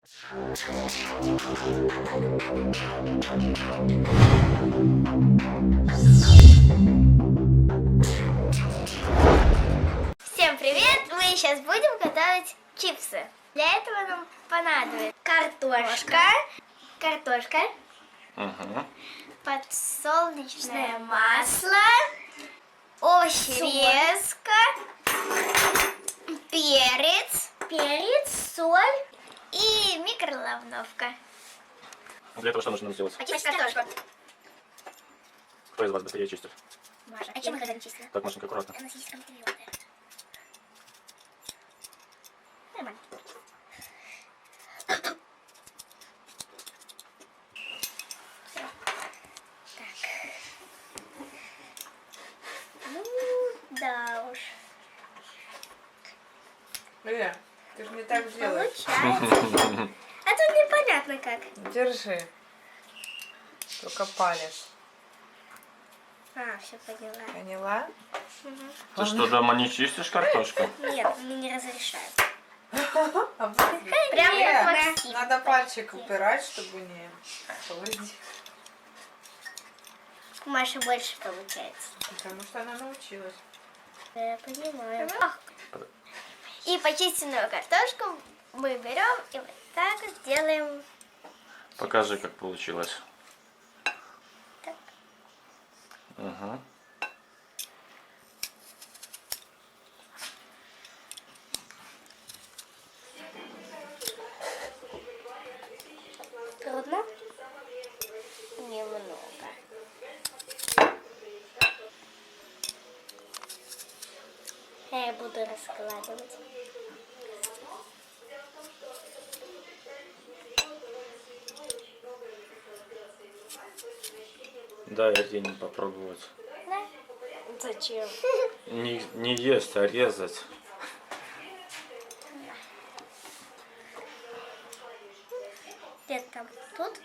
Всем привет! Мы сейчас будем готовить чипсы. Для этого нам понадобится картошка, подсолнечное масло, овощерезка, перец, соль и микроволновка. Для этого что нужно сделать? Почистить картошку. Кто из вас быстрее чистит? Маша, а чем мы когда не чистили? Так, Машенька, аккуратно. Она слишком твердая. Нормально. Да уж. Ты же не так делаешь. Получается. А тут непонятно как. Держи. Только палец. А, все поняла. Поняла? Ты что, дома не чистишь картошку? Нет, мне не разрешают. Прям как Максим. Надо пальчик упирать, чтобы не повредить. Маша больше получается. Потому что она научилась. Я понимаю. И почистенную картошку мы берем и вот так вот делаем. Покажи, как получилось. Так. Угу. Трудно? Немного. Я буду раскладывать. Дай Арине попробовать. Да? Зачем? Не есть, а резать. Где там? Тут?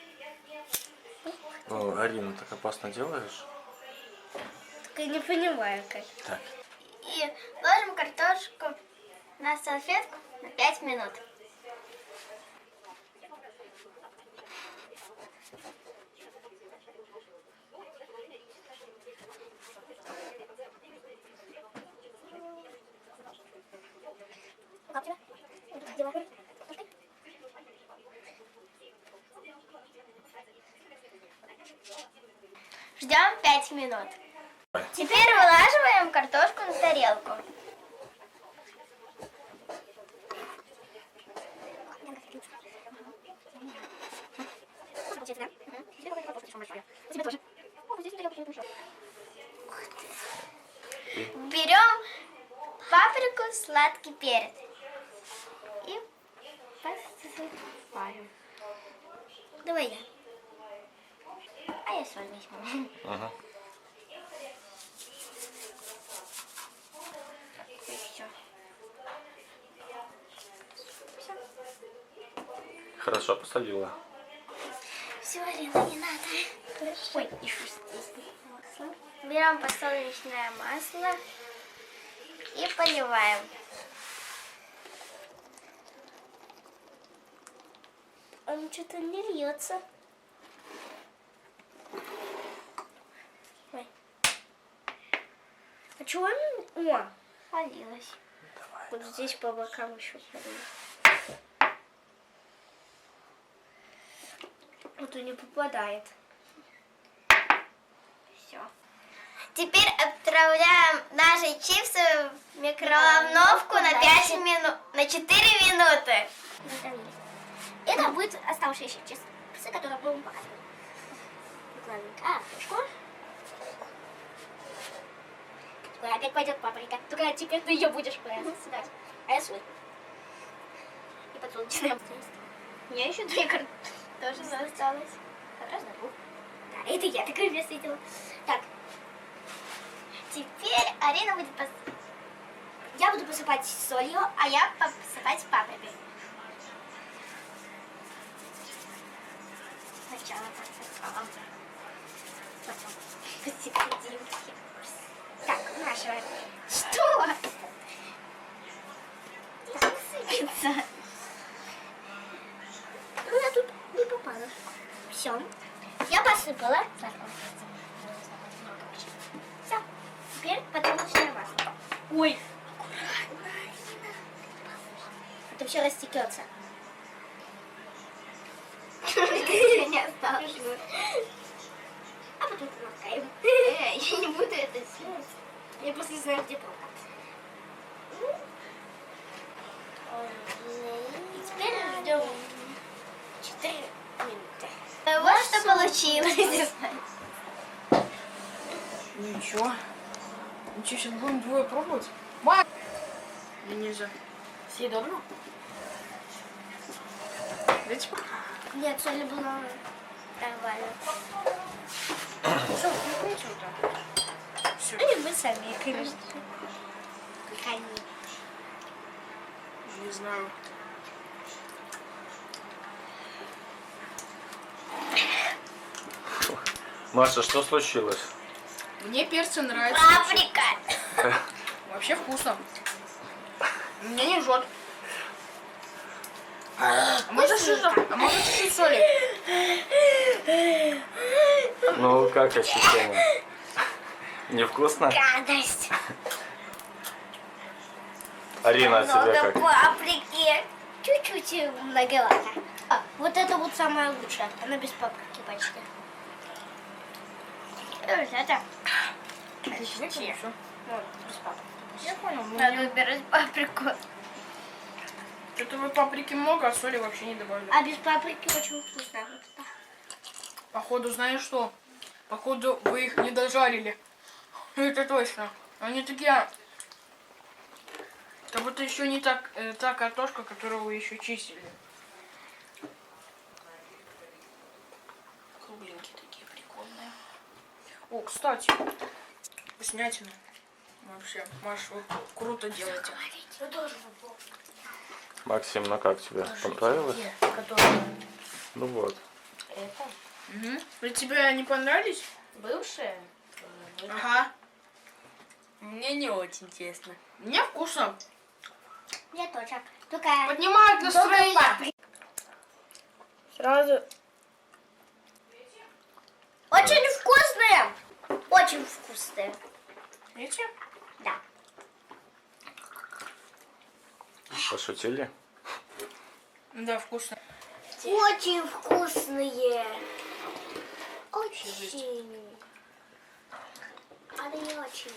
О, Арина, так опасно делаешь? Только не понимаю как. Так. И ложим картошку на салфетку на 5 минут. Ждем 5 минут. Теперь вылаживаем картошку на тарелку. Берем паприку, сладкий перец и посыпаем. Давай я. А я соль возьму. Ага. И все. Хорошо посолила. Все, Арина, не надо. Хорошо. Ой, еще здесь масло. Берем подсолнечное масло и поливаем. Он что-то не льется. Ой. А чего он? О, полилось. Вот здесь по бокам еще полилось. Вот он не попадает. Все. Теперь отправляем наши чипсы в микроволновку на 5 минут, на 4 минуты. Это будет оставшиеся чипсы, которые будем показывать. Выкладываем картошку. Опять пойдет паприка. Только теперь ты ее будешь съедать. А я свой. И подсолнечное масло. У меня еще 2 картошки тоже осталось. Раз на 2. Да, это я такое место видела. Так. Теперь Арина будет Я буду посыпать солью, а я посыпать паприкой. Сначала посыпаем. Потом посыпаем. Так, наша. Что? Так, сыпется. Все. Я посыпала. Все. Теперь подсолнечное масло. Ой. Это все растекется. Не осталось. А потом помогаем. Я не буду это делать. Я просто не знаю, где пробка. И теперь ждем 4 минуты. Вот что получилось. Ничего. Ничего, сейчас будем двое пробовать. Ба! Мне нельзя. Съедобно? Дайте Нет, соли было нормально. Что, не хочешь вот так? Все. Они мы сами, конечно. Как они. Не знаю. Маша, что случилось? Мне перцы нравятся. Паприка. Вообще вкусно. Меня не жжет. Можно чуть-чуть соли? Ну, как ощущение? Невкусно? Гадость. Арина, тебе Много как? паприки. Чуть-чуть многовато. Вот это вот самое лучшее. Она без паприки почти. Это Все. вот, без паприки. Я понял. Надо выбирать паприку. Что-то вы паприки много, а соли вообще не добавили. А без паприки очень вкусно. Походу, знаешь что? Походу, вы их не дожарили. Это точно. Они такие... Как будто еще не та картошка, которую вы еще чистили. Кругленькие такие, прикольные. О, кстати, вкуснятина. Вообще, Маш, вы круто делаете. Максим, ну как тебе? Понравилось? Которые Ну вот. это Угу. Для тебя не понравились? бывшие. Ага. Мне не очень честно. Мне вкусно. Мне тоже. Только Поднимают настроение. паприка. Сразу. Очень вкусные. Очень вкусные. Видите? Да. Пошутили? Да, вкусно. Очень вкусные. Очень. Она не очень.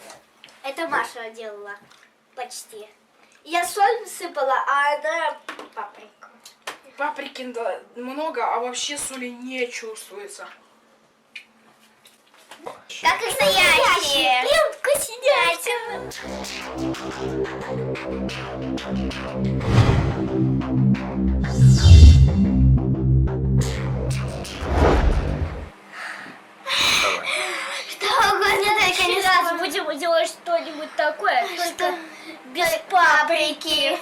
Это Маша делала. Почти. Я соль сыпала, а она паприку. Паприки да, много, а вообще соли не чувствуется. Как настоящие. Прям вкуснятина. Давай. Что угодно, только не раз будем делать что-нибудь такое, только без паприки.